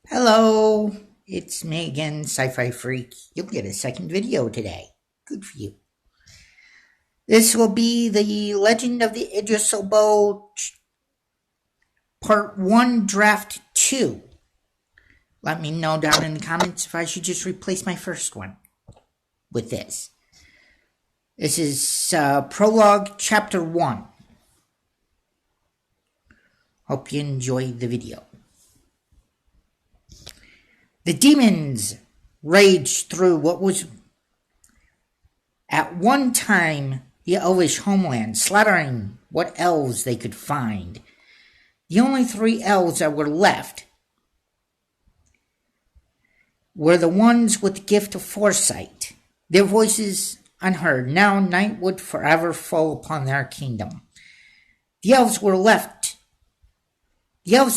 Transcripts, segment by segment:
Hello, it's me again, Sci-Fi Freak. You'll get a second video today. Good for you. This will be the Legend of the Yggdrasil Bow Part 1 Draft 2. Let me know down in the comments if I should just replace my first one with this. This is Prologue Chapter 1. Hope you enjoy the video. The demons raged through what was at one time the elvish homeland, slaughtering what elves they could find. The only 3 elves that were left were the ones with the gift of foresight. Their voices unheard. Now night would forever fall upon their kingdom. The elves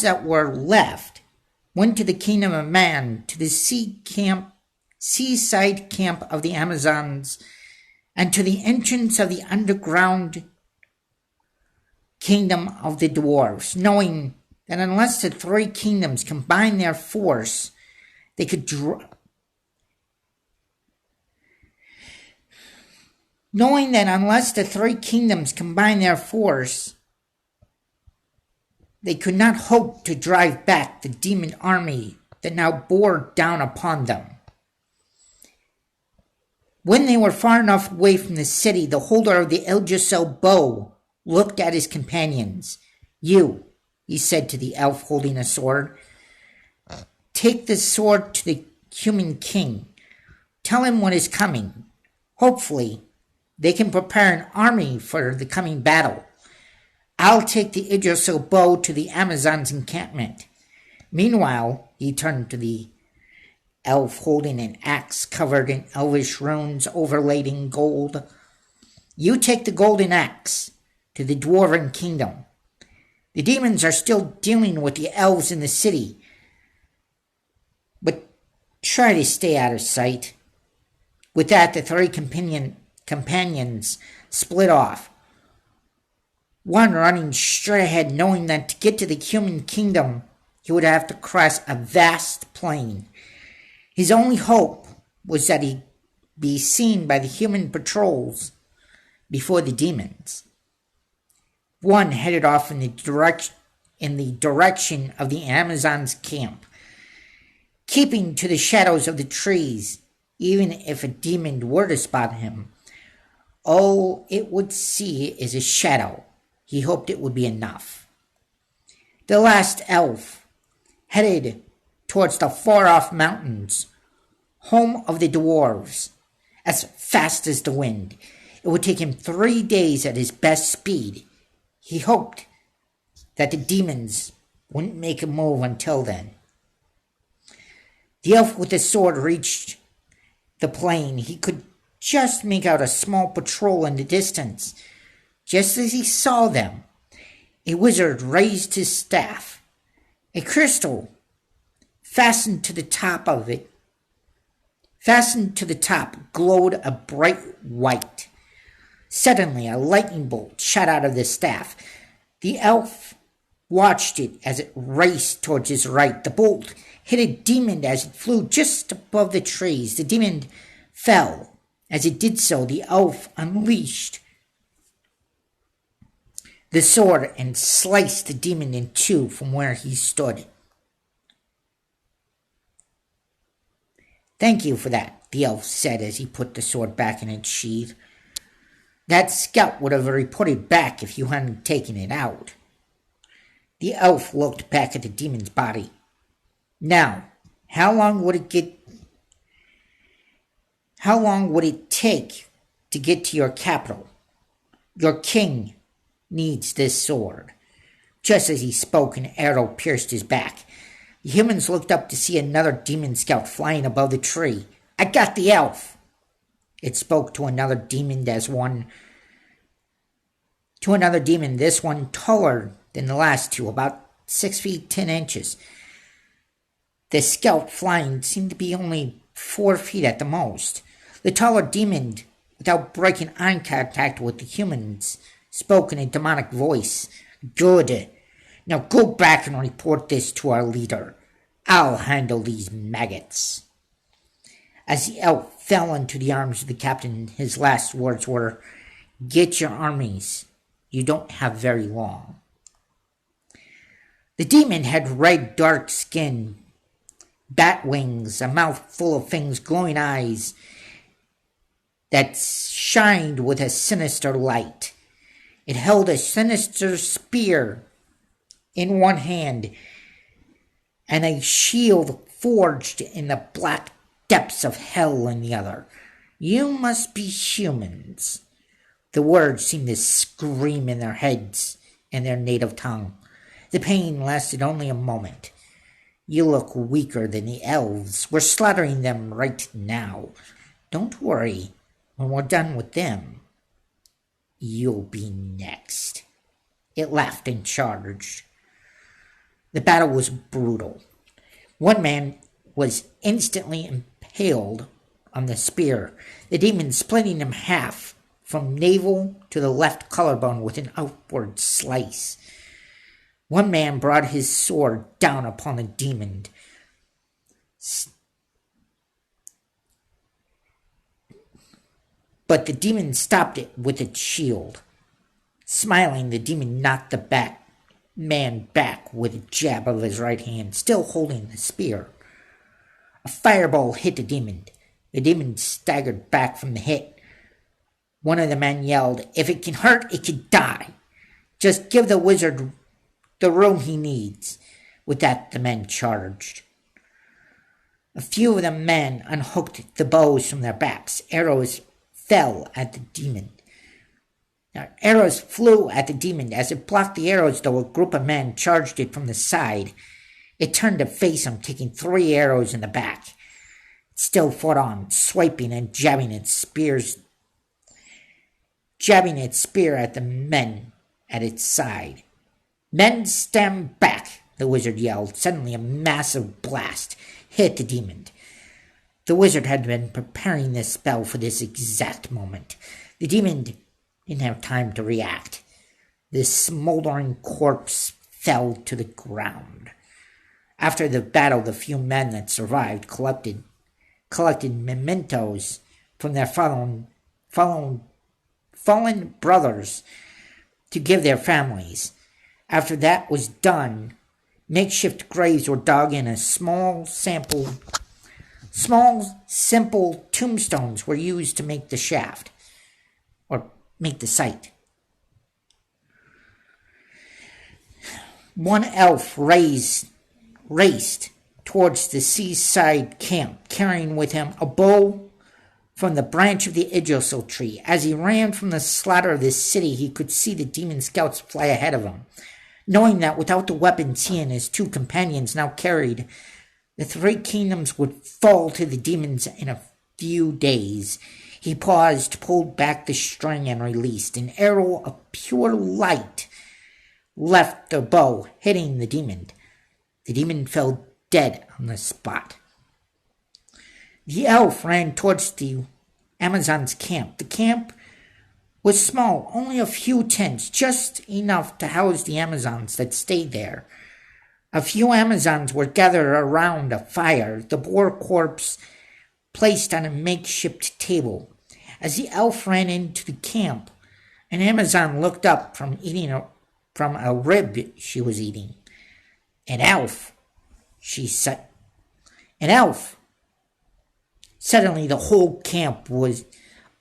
that were left went to the kingdom of man, to the seaside camp of the Amazons, and to the entrance of the underground kingdom of the dwarves, knowing that unless the 3 kingdoms combined their force, they could they could not hope to drive back the demon army that now bore down upon them. When they were far enough away from the city, the holder of the Yggdrasil Bow looked at his companions. "You," he said to the elf holding a sword, "take this sword to the human king. Tell him what is coming. Hopefully, they can prepare an army for the coming battle. I'll take the Yggdrasil Bow to the Amazons' encampment. Meanwhile," he turned to the elf holding an axe covered in elvish runes overlaid in gold, "you take the golden axe to the dwarven kingdom. The demons are still dealing with the elves in the city, but try to stay out of sight." With that, the 3 companions split off, one running straight ahead, knowing that to get to the human kingdom, he would have to cross a vast plain. His only hope was that he be seen by the human patrols before the demons. One headed off in the direction of the Amazons' camp, keeping to the shadows of the trees. Even if a demon were to spot him, all it would see is a shadow. He hoped it would be enough. The last elf headed towards the far-off mountains, home of the dwarves, as fast as the wind. It would take him 3 days at his best speed. He hoped that the demons wouldn't make a move until then. The elf with the sword reached the plain. He could just make out a small patrol in the distance. Just as he saw them, a wizard raised his staff. A crystal fastened to the top glowed a bright white. Suddenly, a lightning bolt shot out of the staff. The elf watched it as it raced towards his right. The bolt hit a demon as it flew just above the trees. The demon fell. As it did so, the elf unleashed the sword and sliced the demon in 2 from where he stood. "Thank you for that," the elf said as he put the sword back in its sheath. "That scout would have reported back if you hadn't taken it out." The elf looked back at the demon's body. "Now, how long would it take to get to your capital? Your king needs this sword." Just as he spoke, an arrow pierced his back. The humans looked up to see another demon scout flying above the tree. "I got the elf!" It spoke to another demon, this one taller than the last 2, about 6 feet 10 inches. The scout flying seemed to be only 4 feet at the most. The taller demon, without breaking eye contact with the humans, spoke in a demonic voice. "Good. Now go back and report this to our leader. I'll handle these maggots." As the elf fell into the arms of the captain, his last words were, "Get your armies. You don't have very long." The demon had red, dark skin, bat wings, a mouth full of fangs, glowing eyes that shined with a sinister light. It held a sinister spear in one hand and a shield forged in the black depths of hell in the other. "You must be humans." The words seemed to scream in their heads in their native tongue. The pain lasted only a moment. "You look weaker than the elves. We're slaughtering them right now. Don't worry. When we're done with them, you'll be next." It laughed and charged. The battle was brutal. One man was instantly impaled on the spear, the demon splitting him half from navel to the left collarbone with an outward slice. One man brought his sword down upon the demon, but the demon stopped it with its shield. Smiling, the demon knocked the man back with a jab of his right hand, still holding the spear. A fireball hit the demon. The demon staggered back from the hit. One of the men yelled, "If it can hurt, it can die. Just give the wizard the room he needs." With that, the men charged. A few of the men unhooked the bows from their backs. Arrows fell at the demon. Arrows flew at the demon. As it blocked the arrows, though, a group of men charged it from the side. It turned to face him, taking 3 arrows in the back. It still fought on, swiping and jabbing its spear at the men at its side. "Men, stand back," the wizard yelled. Suddenly, a massive blast hit the demon. The wizard had been preparing this spell for this exact moment. The demon didn't have time to react. The smoldering corpse fell to the ground. After the battle, the few men that survived collected mementos from their fallen brothers to give their families. After that was done, makeshift graves were dug in. Small, simple tombstones were used to make the shaft, or make the site. One elf raced towards the seaside camp, carrying with him a bow from the branch of the Yggdrasil tree. As he ran from the slaughter of this city, he could see the demon scouts fly ahead of him. Knowing that without the weapons he and his 2 companions now carried, the 3 kingdoms would fall to the demons in a few days, he paused, pulled back the string, and released. An arrow of pure light left the bow, hitting the demon. The demon fell dead on the spot. The elf ran towards the Amazons' camp. The camp was small, only a few tents, just enough to house the Amazons that stayed there. A few Amazons were gathered around a fire, the boar corpse placed on a makeshift table. As the elf ran into the camp, an Amazon looked up from a rib she was eating. "An elf," she said. "An elf." Suddenly, the whole camp was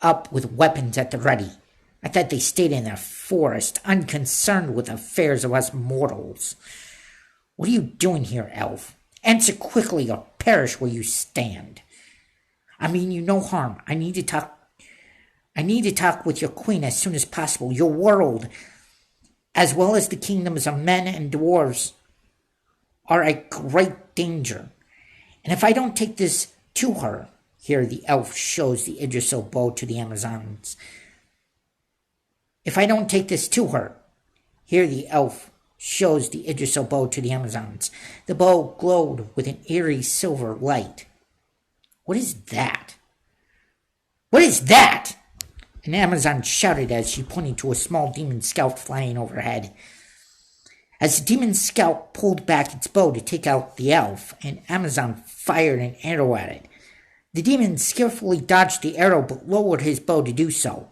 up with weapons at the ready. I thought they stayed in their forest, unconcerned with affairs of us mortals. "What are you doing here, elf? Answer quickly or perish where you stand." "I mean you no harm. I need to talk with your queen as soon as possible. Your world, as well as the kingdoms of men and dwarves, are at great danger. And if I don't take this to her," here the elf shows the Yggdrasil bow to the Amazons. "If I don't take this to her," here the elf shows the Yggdrasil bow to the Amazons. The bow glowed with an eerie silver light. "What is that? What is that?" An Amazon shouted as she pointed to a small demon scout flying overhead. As the demon scout pulled back its bow to take out the elf, an Amazon fired an arrow at it. The demon skillfully dodged the arrow but lowered his bow to do so.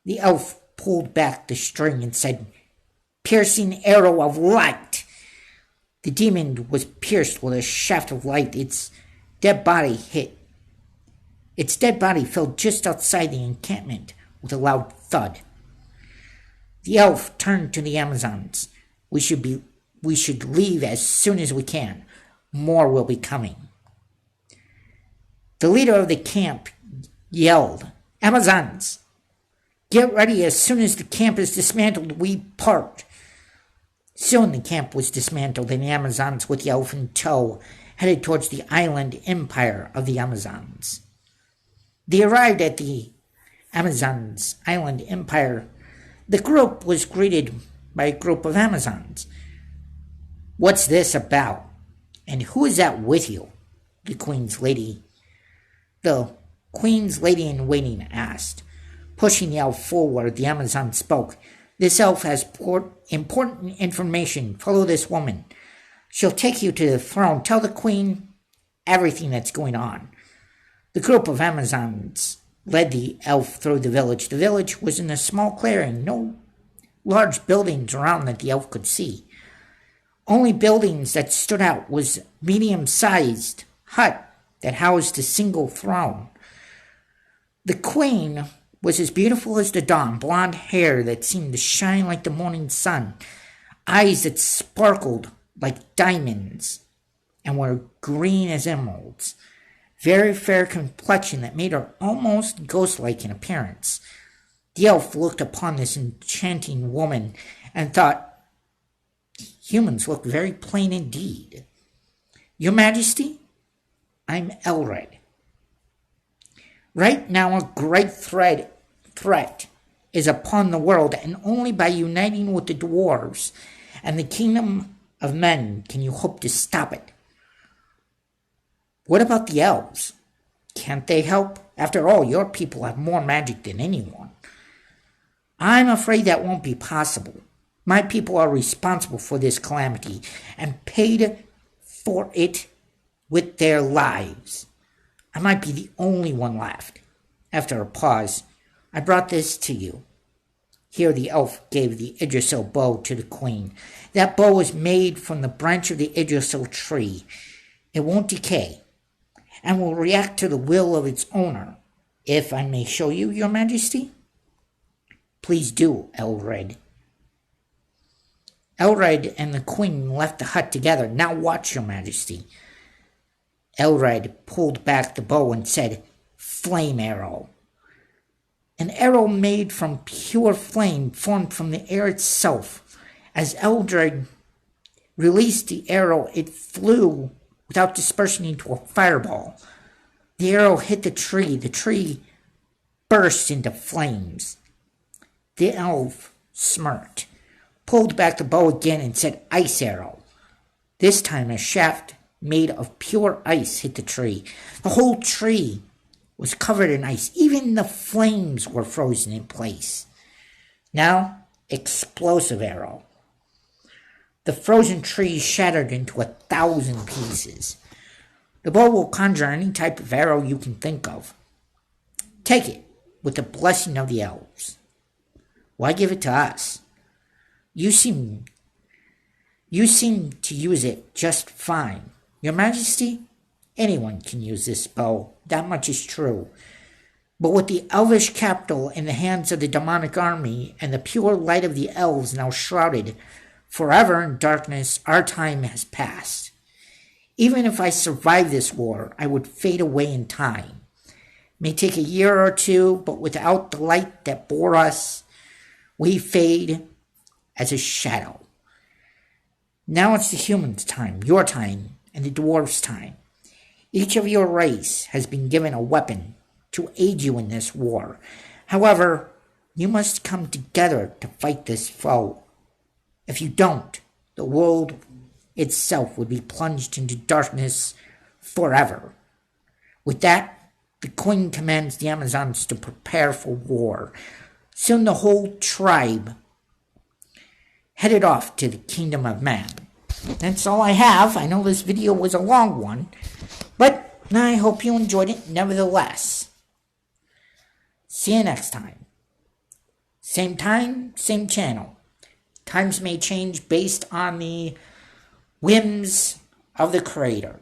The elf pulled back the string and said, "Piercing arrow of light." The demon was pierced with a shaft of light. Its dead body fell just outside the encampment with a loud thud. The elf turned to the Amazons. We should leave as soon as we can. More will be coming." The leader of the camp yelled, "Amazons, get ready. As soon as the camp is dismantled, we part." Soon the camp was dismantled, and the Amazons, with the elf in tow, headed towards the island empire of the Amazons. They arrived at the Amazons' island empire. The group was greeted by a group of Amazons. "What's this about? And who is that with you?" The Queen's Lady in Waiting asked. Pushing the elf forward, the Amazon spoke. "This elf has important information. Follow this woman. She'll take you to the throne. Tell the Queen everything that's going on." The group of Amazons led the elf through the village. The village was in a small clearing, no large buildings around that the elf could see. Only buildings that stood out was medium-sized hut that housed a single throne. The Queen was as beautiful as the dawn, blonde hair that seemed to shine like the morning sun, eyes that sparkled like diamonds and were green as emeralds, very fair complexion that made her almost ghost-like in appearance. The elf looked upon this enchanting woman and thought, "Humans look very plain indeed. Your Majesty, I'm Elred. Right now a great threat is upon the world, and only by uniting with the dwarves and the kingdom of men can you hope to stop it. What about the elves? Can't they help? After all, your people have more magic than anyone." "I'm afraid that won't be possible. My people are responsible for this calamity and paid for it with their lives. I might be the only one left." After a pause, "I brought this to you." Here the elf gave the Yggdrasil bow to the Queen. That bow was made from the branch of the Yggdrasil tree. It won't decay and will react to the will of its owner. If I may show you, Your Majesty? "Please do, Elred." Elred and the Queen left the hut together. "Now watch, Your Majesty." Elred pulled back the bow and said, "Flame arrow." An arrow made from pure flame formed from the air itself. As Elred released the arrow, it flew without dispersing into a fireball. The arrow hit the tree. The tree burst into flames. The elf smirked, pulled back the bow again, and said, "Ice arrow." This time a shaft made of pure ice hit the tree. The whole tree was covered in ice. Even the flames were frozen in place. Now, explosive arrow. The frozen tree shattered into 1,000 pieces. The bow will conjure any type of arrow you can think of. Take it with the blessing of the elves. Why give it to us? You seem to use it just fine. Your Majesty, anyone can use this bow. That much is true. But with the elvish capital in the hands of the demonic army and the pure light of the elves now shrouded forever in darkness, our time has passed. Even if I survive this war, I would fade away in time. It may take a year or two, but without the light that bore us, we fade as a shadow. Now it's the humans' time, your time, and the dwarves' time. Each of your race has been given a weapon to aid you in this war. However, you must come together to fight this foe. If you don't, the world itself would be plunged into darkness forever. With that, the Queen commands the Amazons to prepare for war. Soon the whole tribe headed off to the kingdom of man. That's all I have. I know this video was a long one, but I hope you enjoyed it nevertheless. See you next time. Same time, same channel. Times may change based on the whims of the creator.